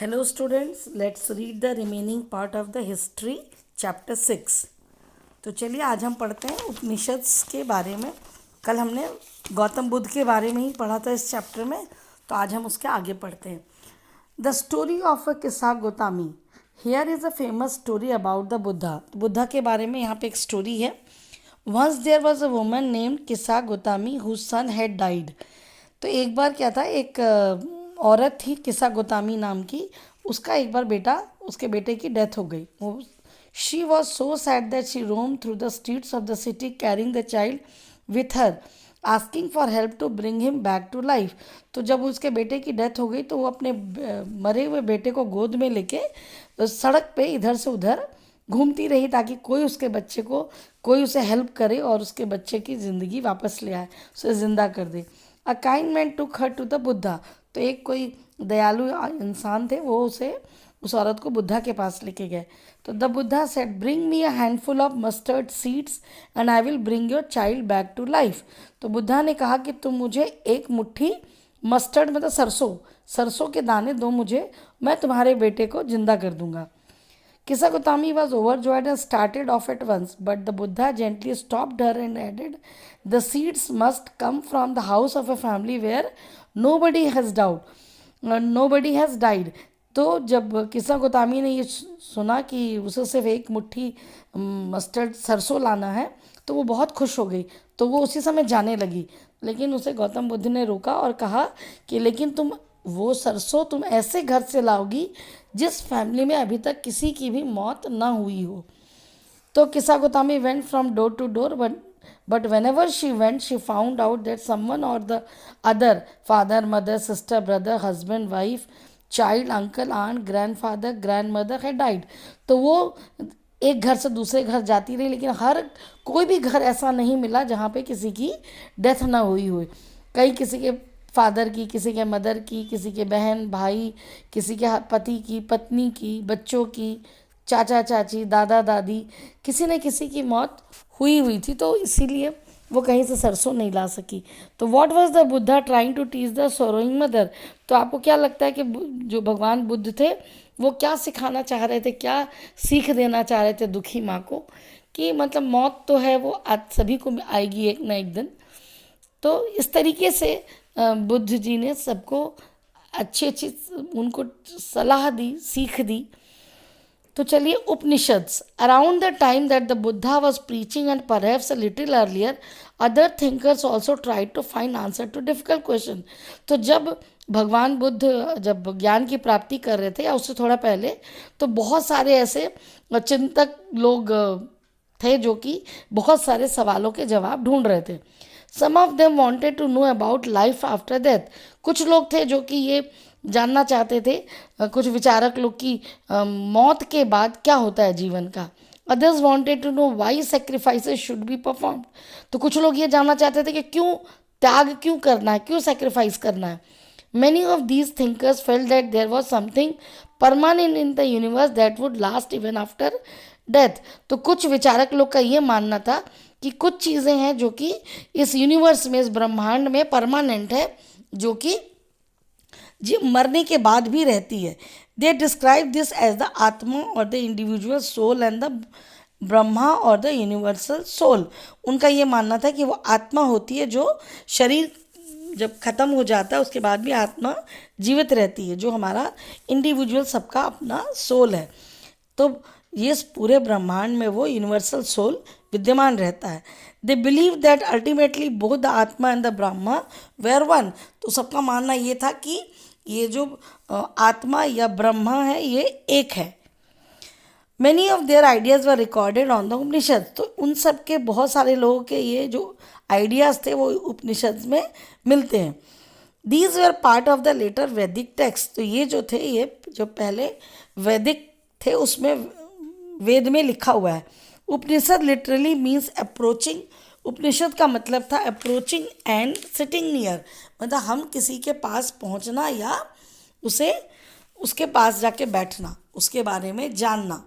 Hello students, let's read the remaining part of the history chapter 6। तो चलिए आज हम पढ़ते हैं उपनिषद के बारे में। कल हमने गौतम बुद्ध के बारे में ही पढ़ा था इस चैप्टर में, तो आज हम उसके आगे पढ़ते हैं। The story of a Kisa Gotami. Here is a famous story about the Buddha. Buddha के बारे में यहाँ पे एक स्टोरी है। Once there was a woman named Kisa Gotami whose son had died. तो एक बार क्या था, एक औरत थी किस्सा गोतामी नाम की, उसका एक बार उसके बेटे की डेथ हो गई। वो she was so sad that she roam through the streets of the city carrying the child with her asking for help to bring him back to life. तो जब उसके बेटे की डेथ हो गई तो वो अपने मरे हुए बेटे को गोद में लेके सड़क पे इधर से उधर घूमती रही ताकि कोई उसे हेल्प करे और उसके बच्चे की ज़िंदगी वापस ले आए, उसे ज़िंदा कर दे। A kind man took her to the Buddha. तो एक कोई दयालु इंसान थे, वो उस औरत को बुद्धा के पास लेके गए। तो the Buddha said bring me a handful of mustard seeds and I will bring your child back to life. तो बुद्धा ने कहा कि तुम मुझे एक मुट्ठी मस्टर्ड मतलब सरसों के दाने दो मुझे, मैं तुम्हारे बेटे को जिंदा कर दूंगा। Kissa Gotami was overjoyed and started off at once, but the Buddha gently stopped her and added, the seeds must come from the house of a family where nobody has died. तो जब किस्सा गोतामी ने ये सुना कि उसे सिर्फ एक मुट्ठी मस्टर्ड सरसों लाना है तो वो बहुत खुश हो गई। तो वो उसी समय जाने लगी, लेकिन उसे गौतम बुद्ध ने रोका और कहा कि लेकिन वो सरसों तुम ऐसे घर से लाओगी जिस फैमिली में अभी तक किसी की भी मौत ना हुई हो। तो Kisa Gotami went from door to door, but whenever she went she found out that someone or the other, father, mother, sister, brother, husband, wife, child, uncle, aunt, grandfather, grandmother had died। तो वो एक घर से दूसरे घर जाती रही, लेकिन कोई भी घर ऐसा नहीं मिला जहाँ पे किसी की डेथ ना हुई हो। कहीं किसी के फादर की, किसी के मदर की, किसी के बहन भाई, किसी के पति की, पत्नी की, बच्चों की, चाचा चाची, दादा दादी, किसी न किसी की मौत हुई थी। तो इसीलिए वो कहीं से सरसों नहीं ला सकी। तो what was the Buddha trying to teach the sorrowing mother. तो आपको क्या लगता है कि जो भगवान बुद्ध थे वो क्या सिखाना चाह रहे थे, क्या सीख देना चाह रहे थे दुखी माँ को, कि मतलब मौत तो है वो आज सभी को आएगी एक ना एक दिन। तो इस तरीके से बुद्ध जी ने सबको अच्छी उनको सलाह दी, सीख दी। तो चलिए Upanishads. Around the time that the Buddha was preaching and perhaps a little earlier other thinkers also try to find answer to difficult question. तो जब भगवान बुद्ध जब ज्ञान की प्राप्ति कर रहे थे या उससे थोड़ा पहले, तो बहुत सारे ऐसे चिंतक लोग थे जो कि बहुत सारे सवालों के जवाब ढूंढ रहे थे। Some of them wanted to know about life after death. कुछ लोग थे जो कि ये जानना चाहते थे, कुछ विचारक लोग की मौत के बाद क्या होता है जीवन का। Others wanted to know why sacrifices should be performed. तो कुछ लोग ये जानना चाहते थे कि त्याग क्यों करना है, क्यों सेक्रीफाइस करना है। Many of these thinkers felt that there was something permanent in the universe that would last even after death. तो कुछ विचारक लोग का ये मानना था कि कुछ चीज़ें हैं जो कि इस यूनिवर्स में, इस ब्रह्मांड में परमानेंट है, जो कि मरने के बाद भी रहती है। They describe this as the atma और the individual soul and the Brahma और द यूनिवर्सल सोल। उनका ये मानना था कि वो आत्मा होती है, जो शरीर जब ख़त्म हो जाता है उसके बाद भी आत्मा जीवित रहती है, जो हमारा इंडिविजुअल सबका अपना सोल है। तो ये पूरे ब्रह्मांड में वो यूनिवर्सल सोल विद्यमान रहता है। They believe that ultimately both the atma and the Brahma were one. तो सबका मानना ये था कि ये जो आत्मा या ब्रह्मा है ये एक है। Many of their ideas were recorded on the Upanishad. तो उन सब के बहुत सारे लोगों के ये जो आइडियाज़ थे वो उपनिषद में मिलते हैं। These were part of the later Vedic text. तो ये जो थे, ये जो पहले वैदिक थे उसमें वेद में लिखा हुआ है। उपनिषद लिटरली मीन्स अप्रोचिंग। उपनिषद का मतलब था अप्रोचिंग एंड सिटिंग नियर, मतलब हम किसी के पास पहुंचना या उसके पास जाके बैठना, उसके बारे में जानना।